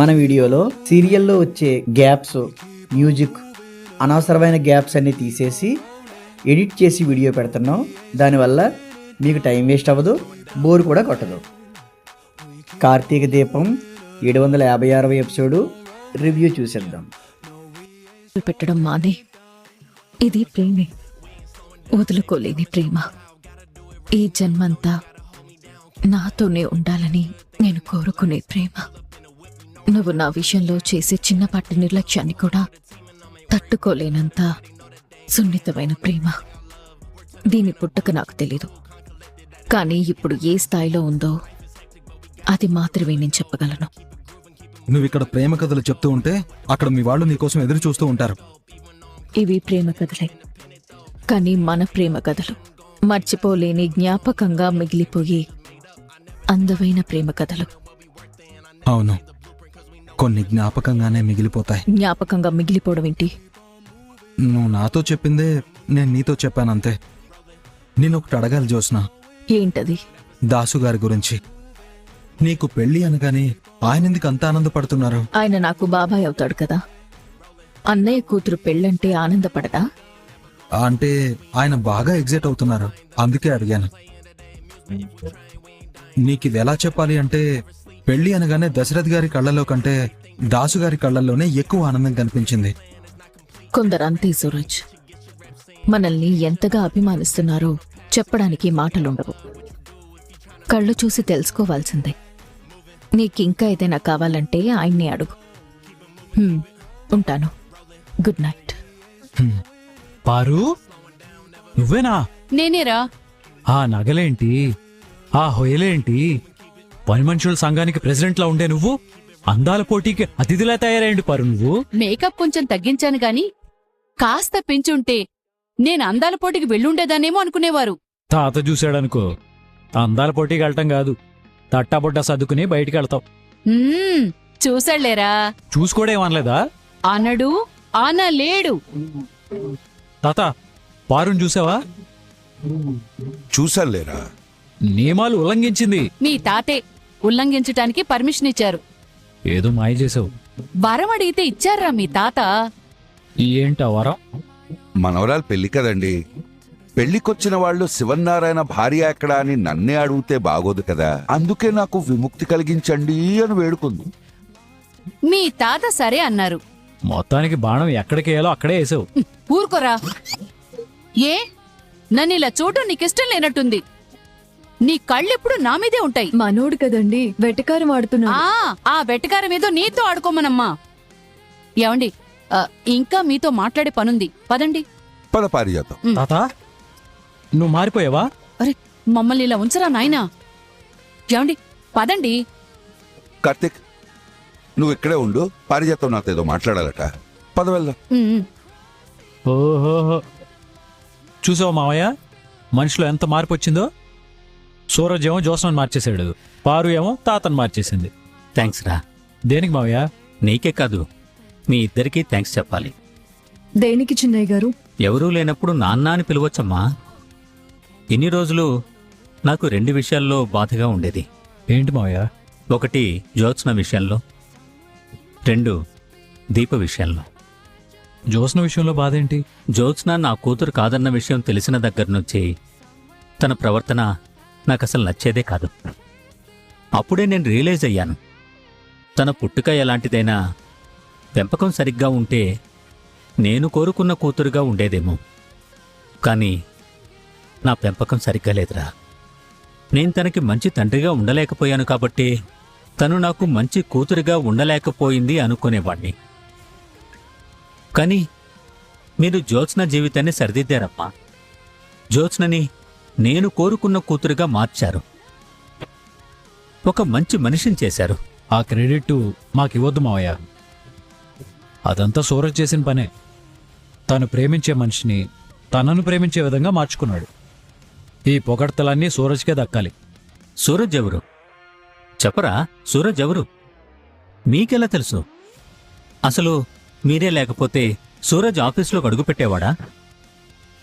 మన వీడియోలో సీరియల్లో వచ్చే గ్యాప్స్, మ్యూజిక్, అనవసరమైన గ్యాప్స్ అన్ని తీసేసి ఎడిట్ చేసి వీడియో పెడుతున్నాం. దానివల్ల మీకు టైం వేస్ట్ అవ్వదు, బోర్ కూడా కొట్టదు. కార్తీక దీపం 756వ ఎపిసోడు రివ్యూ చూసేద్దాం. పెట్టడం మానే, ఇది ప్రేమే, వదులుకోలేని ప్రేమ. ఈ జన్మంతా నాతోనే ఉండాలని నేను కోరుకునే ప్రేమ. నువ్వు నా విషయంలో చేసే చిన్నపాటి నిర్లక్ష్యాన్ని కూడా తట్టుకోలేనంత సున్నితమైన ప్రేమ. దీని పుట్టుక నాకు తెలీదు, కానీ ఇప్పుడు ఏ స్థాయిలో ఉందో అది మాత్రమే నేను చెప్పగలను. నువ్విక్కడ ప్రేమ కథలు చెప్తూ ఉంటే అక్కడ మీ వాళ్ళు నీకోసం ఎదురు చూస్తూ ఉంటారు. ఇవి ప్రేమ కథలే, కానీ మన ప్రేమ కథలు మర్చిపోలేని జ్ఞాపకంగా మిగిలిపోయి అందమైన ప్రేమ కథలు. అవును, కొన్ని జ్ఞాపకంగానే మిగిలిపోతాయి. జ్ఞాపకంగా మిగిలిపోవడం ఏంటి? నువ్వు నాతో చెప్పిందే నేను నీతో చెప్పానంతే. నేనొకటి అడగాలి జ్యోత్స్న. ఏంటది? దాసు గారి గురించి. నీకు పెళ్లి అనగానే ఆయన ఎందుకు అంత ఆనందపడుతున్నారు? ఆయన నాకు బాబాయ్ అవుతాడు కదా. అన్నయ్య కూతురు పెళ్ళంటే ఆనందపడదా? అంటే ఆయన బాగా ఎగ్జైట్ అవుతున్నారు, అందుకే అడిగాను. నీకిది ఎలా చెప్పాలి అంటే, పెళ్లి అనగానే దశరథ్ గారి కళ్ళలో కంటే దాసు గారి కళ్ళల్లోనే ఎక్కువ ఆనందం కనిపించింది. కొందరు అంతే సూరజ్, మనల్ని ఎంతగా అభిమానిస్తున్నారో చెప్పడానికి మాటలుండవు. కళ్ళు చూసి తెలుసుకోవాల్సిందే. నీకింకా ఏదైనా కావాలంటే ఆయన్ని అడుగు. ఉంటాను. Good night. పారు, నువ్వేనా? నేనేరా. ఆ నగలేంటి, ఆ హొయలేంటి? పని మనుషుల సంఘానికి ప్రెసిడెంట్లా ఉండే నువ్వు అందాల పోటీకి అతిథిలా తయారైండి పారు. నువ్వు మేకప్ కొంచెం తగ్గించాను గాని కాస్త పెంచుంటే నేను అందాల పోటీకి వెళ్ళుండేదానేమో అనుకునేవారు. తాత చూశాడనుకో, అందాల పోటీకి వెళ్ళటం కాదు, తట్టాబొట్టా సర్దుకుని బయటికి వెళ్తావు. చూసాళ్లేరా. చూసుకోడేమనలేదా? అనడు, అనలేడు. తాత, పారుని చూసావా? చూసాలేరా. నియమాలు ఉల్లంఘించింది. మీ తాతే ఉల్లంఘించటానికి పర్మిషన్ ఇచ్చారు. ఏదో మాయ చేసావు. వరం అడిగితే ఇచ్చారా మీ తాత? ఏంటా వరం? మనవరాలు పెళ్లి కదండి. పెళ్లికొచ్చిన వాళ్ళు శివన్నారాయణ భార్య ఎక్కడా అని నన్నే అడిగితే బాగోదు కదా, అందుకే నాకు విముక్తి కలిగించండి అని వేడుకుంది. మీ తాత సరే అన్నారు. మొత్తానికి బాణం ఎక్కడికి వేయాలో అక్కడే వేసావు. ఊరుకోరా. ఏ, నన్ను ఇలా చూడటం నీకిష్టం లేనట్టుంది. నీ కళ్ళెప్పుడు నా మీదే ఉంటాయి. మనోడు కదండి, వెటకారం ఆడుతున్నా. ఆ వెటకారం ఏదో నీతో ఆడుకోమనమ్మా. ఏమండి, ఇంకా మీతో మాట్లాడే పనుంది, పదండి. పద పారిజాతం. తాత, నువ్వు మారిపోయావా? అరే, మమ్మల్ని ఇలా ఉంచరా నాయనా. ఏమండి, పదండి. కార్తీక్, నువ్వు ఇక్కడే ఉండు, పారిజాతం నాతో ఏదో మాట్లాడాలట. పద వెళ్దాం. ఓహో, చూసావు మావయ్య, మనిషిలో ఎంత మార్పు వచ్చిందో. సూరజ్ ఏమో జ్యోత్స్నని మార్చేశాడు, పారు ఏమో తాతను మార్చేసింది. థ్యాంక్స్ రా. దేనికి మావయ్య? నీకే కాదు, మీ ఇద్దరికీ థ్యాంక్స్ చెప్పాలి. దేనికి చిన్నయ్య గారు? ఎవరూ లేనప్పుడు నాన్న అని పిలవచ్చమ్మా. ఇన్ని రోజులు నాకు 2 విషయాల్లో బాధగా ఉండేది. ఏంటి మావయ్య? 1 జ్యోత్స్న విషయంలో, 2 దీప విషయంలో. జ్యోత్స్న విషయంలో బాధ ఏంటి? జ్యోత్స్న నా కూతురు కాదన్న విషయం తెలిసిన దగ్గర నుంచి తన ప్రవర్తన నాకసలు నచ్చేదే కాదు. అప్పుడే నేను రియలైజ్ అయ్యాను, తన పుట్టుక ఎలాంటిదైనా పెంపకం సరిగ్గా ఉంటే నేను కోరుకున్న కూతురుగా ఉండేదేమో. కానీ నా పెంపకం సరిగ్గా లేదురా. నేను తనకి మంచి తండ్రిగా ఉండలేకపోయాను కాబట్టి తను నాకు మంచి కూతురిగా ఉండలేకపోయింది అనుకునేవాణ్ణి. కానీ మీరు జ్యోత్స్న జీవితాన్ని సరిదిద్దారమ్మా. జ్యోత్స్నని నేను కోరుకున్న కూతురుగా మార్చారు. ఒక మంచి మనిషిని చేశారు. ఆ క్రెడిట్ మాకివ్వద్దు మావయ్య, అదంతా సూరజ్ చేసిన పనే. తను ప్రేమించే మనిషిని తనను ప్రేమించే విధంగా మార్చుకున్నాడు. ఈ పొగడ్తలన్నీ సూరజ్కే దక్కాలి. సూరజ్ ఎవరు చెప్పరా? సూరజ్ ఎవరు మీకెలా తెలుసు? అసలు మీరే లేకపోతే సూరజ్ ఆఫీసులోకి అడుగుపెట్టేవాడా?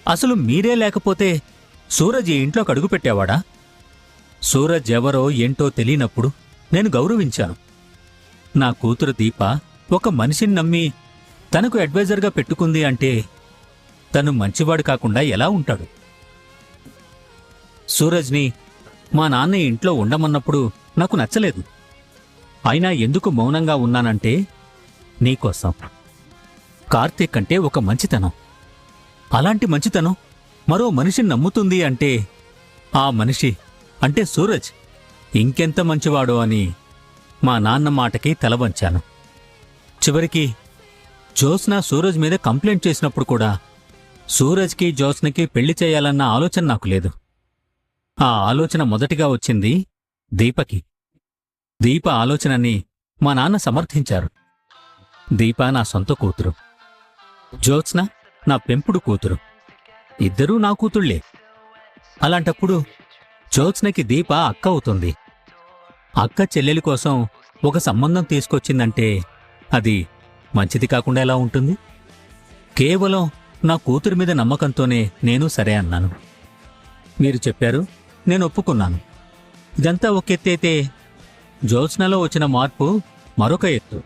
అసలు మీరే లేకపోతే సూరజ్ ఈ ఇంట్లోకి అడుగుపెట్టేవాడా? సూరజ్ ఎవరో ఏంటో తెలియనప్పుడు నేను గౌరవించాను. నా కూతురు దీప ఒక మనిషిని నమ్మి తనకు అడ్వైజర్గా పెట్టుకుంది అంటే తను మంచివాడు కాకుండా ఎలా ఉంటాడు? సూరజ్ని మా నాన్న ఇంట్లో ఉండమన్నప్పుడు నాకు నచ్చలేదు. అయినా ఎందుకు మౌనంగా ఉన్నానంటే నీకోసం. కార్తీక్ అంటే ఒక మంచితనం. అలాంటి మంచితనం మరో మనిషిని నమ్ముతుంది అంటే ఆ మనిషి అంటే సూరజ్ ఇంకెంత మంచివాడో అని మా నాన్న మాటకి తల వంచాను. చివరికి జ్యోత్స్న సూరజ్ మీద కంప్లైంట్ చేసినప్పుడు కూడా సూరజ్కి జ్యోత్స్నకి పెళ్లి చేయాలన్న ఆలోచన నాకు లేదు. ఆ ఆలోచన మొదటిగా వచ్చింది దీపకి. దీప ఆలోచనని మా నాన్న సమర్థించారు. దీప నా సొంత కూతురు, జ్యోత్స్న నా పెంపుడు కూతురు. ఇద్దరూ నా కూతుళ్లే. అలాంటప్పుడు జ్యోత్స్నకి దీప అక్క అవుతుంది. అక్క చెల్లెలి కోసం ఒక సంబంధం తీసుకొచ్చిందంటే అది మంచిది కాకుండా ఎలా ఉంటుంది? కేవలం నా కూతురి మీద నమ్మకంతోనే నేను సరే అన్నాను. మీరు చెప్పారు, నేను ఒప్పుకున్నాను. ఇదంతా ఒక ఎత్తైతే జ్యోత్స్నలో వచ్చిన మార్పు మరొక ఎత్తు.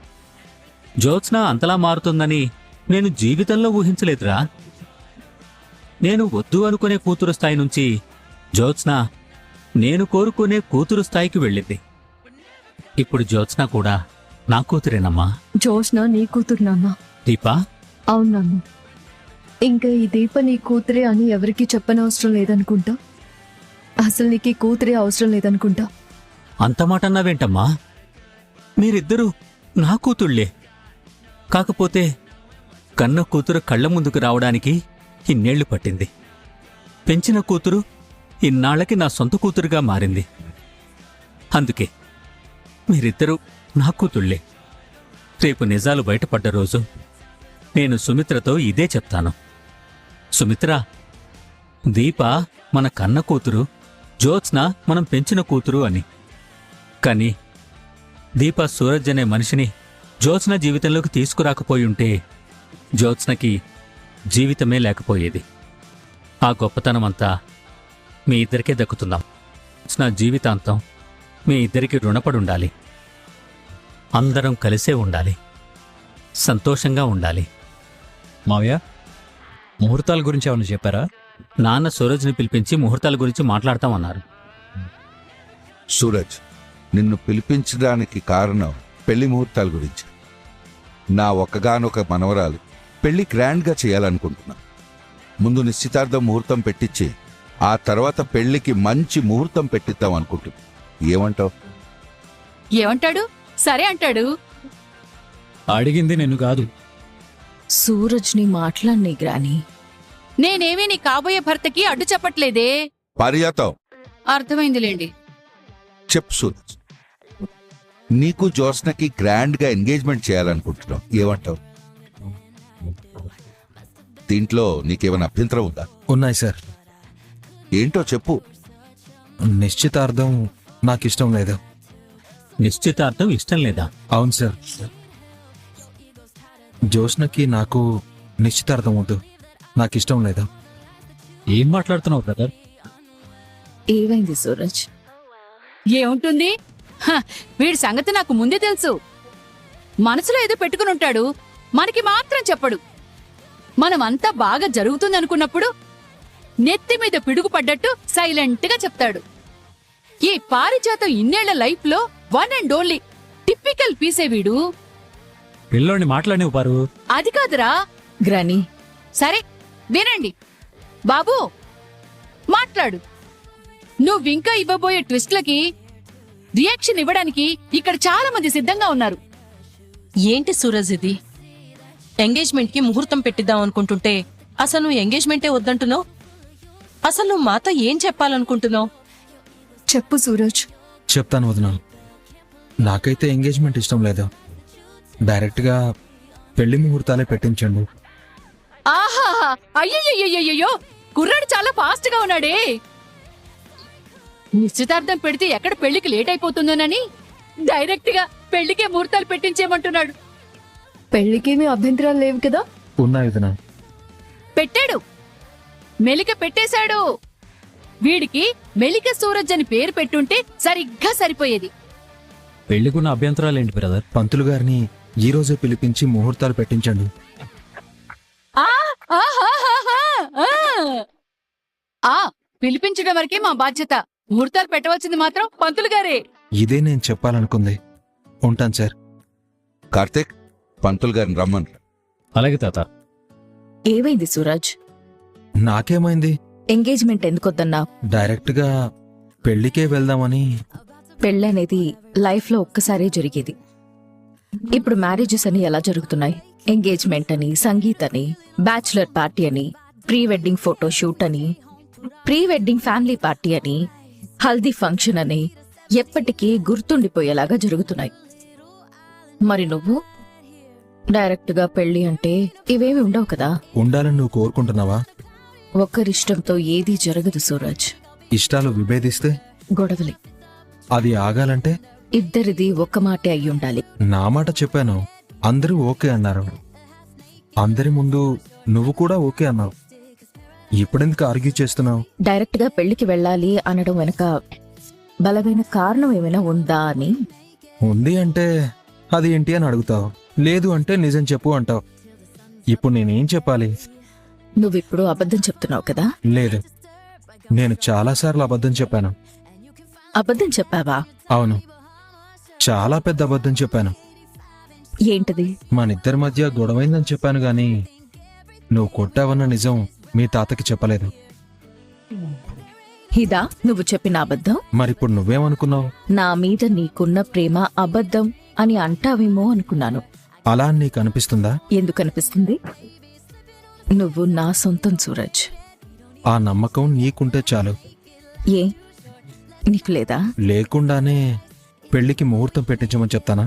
జ్యోత్స్న అంతలా మారుతుందని నేను జీవితంలో ఊహించలేదురా. నేను వద్దు అనుకునే కూతురు స్థాయి నుంచి జ్యోత్స్న నేను కోరుకునే కూతురు స్థాయికి వెళ్ళింది. ఇప్పుడు జ్యోత్స్న కూడా నా కూతురేనమ్మా. జ్యోత్స్న నీ కూతురు నాన్న. దీపా? అవును నాన్న. ఇంకా ఈ దీప నీ కూతురే అని ఎవరికీ చెప్పనవసరం లేదనుకుంటా. అసలు నీకు ఈ కూతురే అవసరం లేదనుకుంటా. అంత మాట అన్నావేంటమ్మా? మీరిద్దరూ నా కూతుళ్లే. కాకపోతే కన్న కూతురు కళ్ళ ముందుకు రావడానికి ఇన్నేళ్లు పట్టింది. పెంచిన కూతురు ఇన్నాళ్లకి నా సొంత కూతురుగా మారింది. అందుకే మీరిద్దరూ నా కూతుళ్లే. రేపు నిజాలు బయటపడ్డ రోజు నేను సుమిత్రతో ఇదే చెప్తాను. సుమిత్ర, దీప మన కన్న కూతురు, జ్యోత్స్న మనం పెంచిన కూతురు అని. కానీ దీప సూరజ్ అనే మనిషిని జ్యోత్స్న జీవితంలోకి తీసుకురాకపోయుంటే జ్యోత్స్నకి జీవితమే లేకపోయేది. ఆ గొప్పతనమంతా మీ ఇద్దరికే దక్కుతుందాం. జ్యోత్స్న జీవితాంతం మీ ఇద్దరికి రుణపడుండాలి. అందరం కలిసే ఉండాలి, సంతోషంగా ఉండాలి. మావయ్య, ముహూర్తాల గురించి ఏమైనా చెప్పారా? నాన్న సూరజ్ని పిలిపించి ముహూర్తాల గురించి మాట్లాడతామన్నారు. సూరజ్, నిన్ను పిలిపించడానికి కారణం పెళ్లి ముహూర్తాల గురించి. నా ఒక్కగానొక మనవరాలు పెళ్లి గ్రాండ్గా చేయాలనుకుంటున్నా. ముందు నిశ్చితార్థం ముహూర్తం పెట్టించి ఆ తర్వాత పెళ్లికి మంచి ముహూర్తం పెట్టిద్దాం అనుకుంటున్నా. ఏమంటావు? ఏమంటాడు? సరే అంటాడు. అడిగింది నిన్ను కాదు. సూరజ్ని మాట్లాడిని గ్రాని. నేనేమీ నీ కాబోయే భర్తకి అడ్డు చెప్పట్లేదే. పారిజాతం, అర్థమైందిలేండి. చెప్పు సూరజ్, నీకు జ్యోత్స్నకి గ్రాండ్గా ఎంగేజ్మెంట్ చేయాలనుకుంటున్నావు. ఏమంటావు? దీంట్లో నీకేమైనా అభ్యంతరం ఉందా? ఉన్నాయి సార్. ఏంటో చెప్పు. నిశ్చితార్థం నాకిష్టం లేదు. నిశ్చితార్థం ఇష్టం లేదా? అవును సార్. జ్యోత్స్నకి నాకు నిశ్చితార్థం వద్దు. నాకిష్టం లేదు. ఏం మాట్లాడుతున్నావు బ్రదర్? ఏమైంది సూరజ్? ఏముంటుంది? వీడి సంగతి నాకు ముందే తెలుసు. మనసులో ఏదో పెట్టుకుని ఉంటాడు, మనకి మాత్రం చెప్పడు. మనమంతా బాగా జరుగుతుందనుకున్నప్పుడు నెత్తి మీద పిడుగు పడ్డట్టు సైలెంట్ గా చెప్తాడు. ఈ పారిజాతం ఇన్నేళ్ల లైఫ్ లో వన్ అండ్ ఓన్లీ టిపికల్ పీసే వీడు. పిల్లోని మాట్లాడినవు పారు. అది కాదురా గ్రాని. సరే వినండి బాబూ, మాట్లాడు. నువ్వింకా ఇవ్వబోయే ట్విస్ట్లకి రియాక్షన్ ఇవ్వడానికి ఇక్కడ చాలా మంది సిద్ధంగా ఉన్నారు. ఏంటి సూరజ్ ఇది? ఎంగేజ్మెంట్ కి ముహూర్తం పెట్టిద్దాం అనుకుంటుంటే అసలు నువ్వు ఎంగేజ్మెంటే వద్దంటున్నావు. అసలు నువ్వు మాతో ఏం చెప్పాలనుకుంటున్నావు? చెప్పు సూరజ్. చెప్తాను వదినా. నాకైతే ఎంగేజ్మెంట్ ఇష్టం లేదు. డైరెక్ట్గా పెళ్లి ముహూర్తాలే పెట్టించండి. ఆహా, అయ్యయ్యో, కుర్రాడు చాలా ఫాస్ట్ గా ఉన్నాడే. నిశ్చితార్థం పెడితే ఎక్కడ పెళ్లికి లేట్ అయిపోతుందోనని డైరెక్ట్ గా పెళ్లికే ముహూర్తాలు పెట్టించేయమంటున్నాడు. పెళ్లికేమీ అభ్యంతరాలు లేవు కదా? ఉన్నాయి వదినా. పెట్టాడు, మెలిక పెట్టేశాడు. వీడికి మెలిక సూరజ్ అని పేరు పెట్టుంటే సరిగ్గా సరిపోయేది. పెళ్లికున్న అభ్యంతరాలేంటి బ్రదర్? పంతులు గారిని ఈ రోజే పిలిపించి ముహూర్తాలు పెట్టించండి. ఆ, ఆహాహాహా, ఆ. ఆ, పిలిపించడం వరకే మా బాధ్యత. ముహూర్తాలు పెట్టవలసింది మాత్రం పంతులు గారే. ఇదే నేను చెప్పాలనుకుంది. ఉంటాను సార్. కార్తీక్, పంతులు గారిని రమ్మను. అలాగే తాత. ఏమైంది సూరజ్? నాకేమైంది? ఎంగేజ్మెంట్ ఎందుకొద్దన్నా? డైరెక్ట్గా పెళ్లికే వెళ్దామని. పెళ్ళనేది లైఫ్లో ఒక్కసారే జరిగేది. ఇప్పుడు మ్యారేజెస్ అని ఎలా జరుగుతున్నాయి? ఎంగేజ్మెంట్ అని, సంగీత్ అని, బ్యాచులర్ పార్టీ అని, ప్రీ వెడ్డింగ్ ఫోటో షూట్ అని, ప్రీ వెడ్డింగ్ ఫ్యామిలీ పార్టీ అని, హల్దీ ఫంక్షన్ అని ఎప్పటికీ గుర్తుండిపోయేలాగా జరుగుతున్నాయి. మరి నువ్వు డైరెక్ట్గా పెళ్లి అంటే ఇవేమి ఉండవు కదా? ఉండాలని నువ్వు కోరుకుంటున్నావా? ఒకరిష్టంతో ఏదీ జరగదు సూరజ్. ఇష్టాలు విభేదిస్తే గొడవలే. అది ఆగాలంటే ఇద్దరిది ఒక్క మాటే అయ్యుండాలి. నా మాట చెప్పాను, అందరూ ఓకే అన్నారు. అందరి ముందు నువ్వు కూడా ఓకే అన్నావు. ఇప్పుడెందుకు ఆర్గ్యూ చేస్తున్నావు? డైరెక్ట్ గా పెళ్లికి వెళ్ళాలి అనడం వెనక బలమైన కారణం ఏమైనా ఉందా అని. ఉంది అంటే అది ఏంటి అని అడుగుతావు, లేదు అంటే నిజం చెప్పు అంటావు. ఇప్పుడు నేనేం చెప్పాలి? నువ్విప్పుడు అబద్ధం చెప్తున్నావు కదా? లేదు, నేను చాలాసార్లు అబద్ధం చెప్పాను. అబద్ధం చెప్పావా? అవును, చాలా పెద్ద అబద్ధం చెప్పాను. ఏంటిది? మనిద్దరి మధ్య గొడవైందని చెప్పాను గాని నువ్వు కొట్టావన్న నిజం మీ తాతకి చెప్పలేదు. ఇదా నువ్వు చెప్పిన అబద్ధం? మరిప్పుడు నువ్వేమనుకున్నావు? నా మీద నీకున్న ప్రేమ అబద్ధం అని అంటావేమో అనుకున్నాను. అలా అని నీకు అనిపిస్తుందా? ఎందుకు అనిపిస్తుంది? నువ్వు నా సొంతం సూరజ్. ఆ నమ్మకం నీకుంటే చాలు. ఏ నీకు లేదా? లేకుండానే పెళ్లికి ముహూర్తం పెట్టించమని చెప్తానా?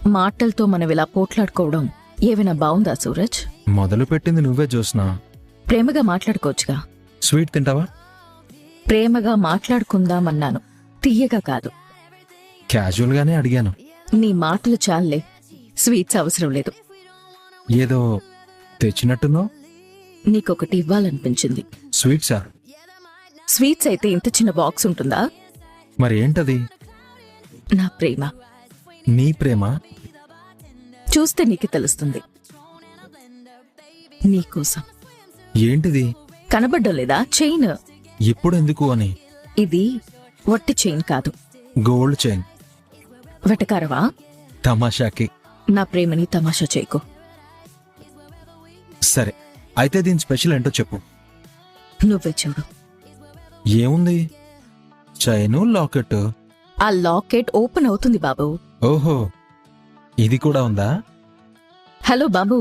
మాటలతో మనం ఇలా పోట్లాడుకోవడం ఏమైనా బావుందా సూరజ్? మొదలు పెట్టింది నువ్వే జోస్నా. ప్రేమగా మాట్లాడుకోవచ్చుగా. స్వీట్ తింటావా? ప్రేమగా మాట్లాడుకుందామన్నాను, తీయగా కాదు. క్యాజువల్ గానే అడిగాను. నీ మాటలు చాలే, స్వీట్స్ అవసరం లేదు. ఏదో తెచ్చినట్టున్నావు. నీకొకటి ఇవ్వాలనిపించింది. స్వీట్సా? స్వీట్స్ అయితే ఇంత చిన్న బాక్స్ ఉంటుందా? మరి ఏంటది? నా ప్రేమ. నీ ప్రేమ? చూస్తే నీకు తెలుస్తుంది. నీకోసం. ఏంటిది? కనబడ్డం లేదా? చైన్. ఇప్పుడెందుకు అని? ఇది వట్టి చైన్ కాదు, గోల్డ్ చైన్. వెటకారవా? తమాషాకి. నా ప్రేమని తమాషా చేయకు. సరే, అయితే దీని స్పెషల్ ఏంటో చెప్పు. నువ్వే చూడు. ఏముంది? Chain, locket. ఆ లాకెట్ ఓపెన్ అవుతుంది బాబు. ఓహో, ఇది కూడా ఉందా? హలో బాబు,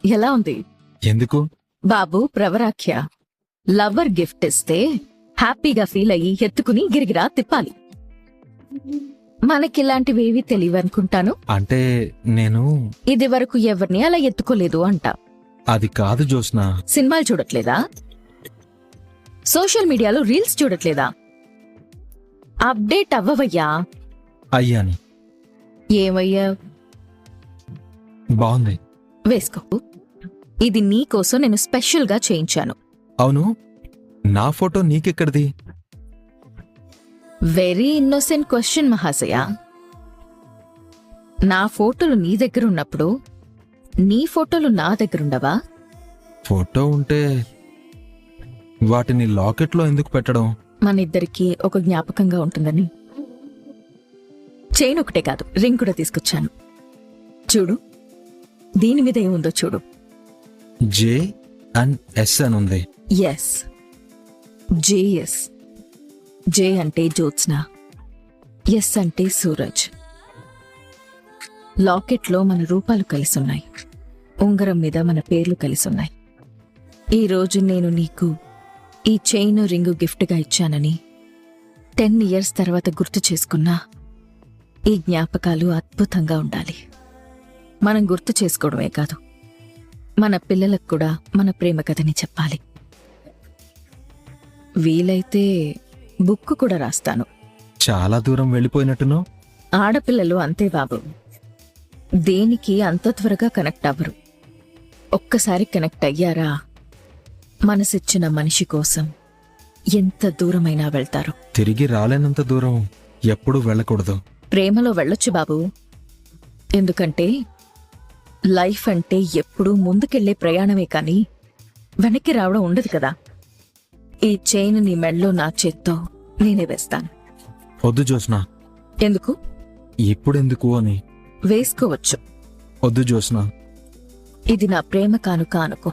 ఎలా ఉంది? ఎందుకు? బాబు ప్రవరాఖ్య. లవర్ గిఫ్ట్ ఇస్తే హ్యాపీగా ఫీల్ అయ్యి ఎత్తుకుని గిరిగిరా తిప్పాలి. మనకిలాంటివేవి తెలియవనుకుంటాను. అంటే నేను ఇది వరకు ఎవరిని అలా ఎత్తుకోలేదు అంట. అది కాదు జోస్నా. సినిమాలు చూడట్లేదా? సోషల్ మీడియాలో రీల్స్ చూడట్లేదా? అప్డేట్ అవ్వవయ్యా. అయ్యాని. ఏమయ్యా? బాగుంది, వేసుకో. ఇది నీకోసం నేను స్పెషల్ గా చేయించాను. అవును, నా ఫోటో నీకెక్కడిది? వెరీ ఇన్నోసెంట్ క్వశ్చన్ మహాశయ. నా ఫోటోలు నీ దగ్గర ఉన్నప్పుడు నీ ఫోటోలు నా దగ్గరుండవా? ఫోటో ఉంటే వాటిని లాకెట్లో ఎందుకు పెట్టడం? మనిద్దరికీ ఒక జ్ఞాపకంగా ఉంటుందని. చైన్ ఒకటే కాదు, రింగ్ కూడా తీసుకొచ్చాను. చూడు, దీని మీద ఏముందో చూడు. జే అండ్ ఎస్ అని ఉంది. Yes, JS. జే అంటే జ్యోత్స్న, ఎస్ అంటే సూరజ్. లాకెట్లో మన రూపాలు కలిసున్నాయి, ఉంగరం మీద మన పేర్లు కలిసున్నాయి. ఈరోజు నేను నీకు ఈ చైన్ రింగు గిఫ్ట్గా ఇచ్చానని 10 years తర్వాత గుర్తు చేసుకున్నా ఈ జ్ఞాపకాలు అద్భుతంగా ఉండాలి. మనం గుర్తు చేసుకోవడమే కాదు, మన పిల్లలకు కూడా మన ప్రేమ కథని చెప్పాలి. వీలైతే బుక్ కూడా రాస్తాను. చాలా దూరం వెళ్ళిపోయినట్టును. ఆడపిల్లలు అంతే బాబు, దేనికి అంత త్వరగా కనెక్ట్ అవ్వరు. ఒక్కసారి కనెక్ట్ అయ్యారా మనసిచ్చిన మనిషి కోసం ఎంత దూరమైనా వెళ్తారు. తిరిగి రాలేనంత దూరం ఎప్పుడూ వెళ్ళకూడదు. ప్రేమలో వెళ్ళొచ్చు బాబు. ఎందుకంటే లైఫ్ అంటే ఎప్పుడూ ముందుకెళ్లే ప్రయాణమే కానీ వెనక్కి రావడం ఉండదు కదా. ఈ చైన్ నీ మెళ్ళో నా చేత్తో నేనే వేస్తాను. వద్దు జ్యోత్స్న. ఎందుకు? ఇప్పుడెందుకు అని. వేసుకోవచ్చు. వద్దు జ్యోత్స్న. ఇది నా ప్రేమ కానుక అనుకో,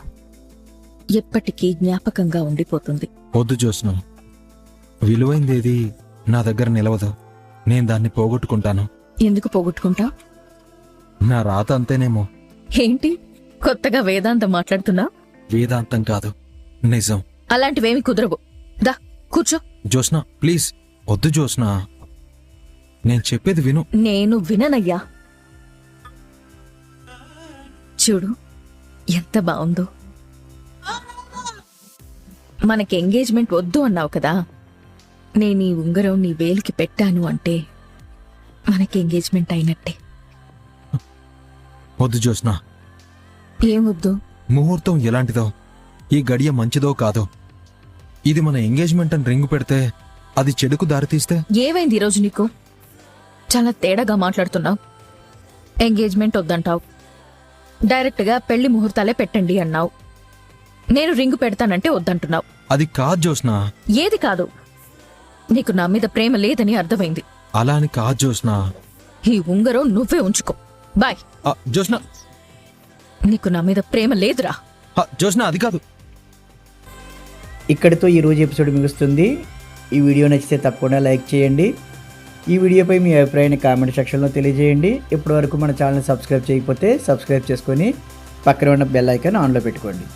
ఎప్పటికీ జ్ఞాపకంగా ఉండిపోతుంది. వద్దు జ్యోత్స్న. విలువైందేది నా దగ్గర నిలవదు. నేను దాన్ని పోగొట్టుకుంటాను. ఎందుకు పోగొట్టుకుంటా? నా రాత అంతేనేమో. ఏంటి కొత్తగా వేదాంతం మాట్లాడుతున్నా? వేదాంతం కాదు, నిజం. అలాంటివేమి కుదరవు. దా కూర్చో. జ్యోత్స్న ప్లీజ్. వద్దు జ్యోత్స్న, నేను చెప్పేది విను. నేను విననయ్యా. చూడు ఎంత బాగుందో. మనకి ఎంగేజ్మెంట్ వద్దు అన్నావు కదా, నేను ఈ ఉంగరం నీ వేలికి పెట్టాను అంటే మనకి ఎంగేజ్మెంట్ అయినట్టే. వద్దు జ్యోత్స్న. ఏం వద్దు? ముహూర్తం ఎలాంటిదో, ఈ గడియ మంచిదో కాదో, ఇది మన ఎంగేజ్మెంట్ అని రింగు పెడితే అది చెడుకు దారితీస్తే? ఏమైంది ఈరోజు నీకు? చాలా తేడాగా మాట్లాడుతున్నావు. ఎంగేజ్మెంట్ వద్దంటావు, డైరెక్ట్గా పెళ్లి ముహూర్తాలే పెట్టండి అన్నావు. నేను రింగు పెడతానంటే వద్దంటున్నావు. అది కాదు జ్యోత్స్న. ఏది కాదు? నీకు నా మీద ప్రేమ లేదని అర్థమైంది. అలా అని కాదు జ్యోత్స్న. ఈ ఉంగరం నువ్వే ఉంచుకో. బాయ్. జ్యోత్స్న. నీకు నా మీద ప్రేమ లేదురా. జ్యోత్స్న అది కాదు. ఇక్కడితో ఈరోజు ఎపిసోడ్ ముగుస్తుంది. ఈ వీడియో నచ్చితే తప్పకుండా లైక్ చేయండి. ఈ వీడియోపై మీ అభిప్రాయాన్ని కామెంట్ సెక్షన్లో తెలియజేయండి. ఇప్పటివరకు మన ఛానల్ సబ్స్క్రైబ్ చేయకపోతే సబ్స్క్రైబ్ చేసుకొని పక్కన ఉన్న బెల్ ఐకాన్ ఆన్లో పెట్టుకోండి.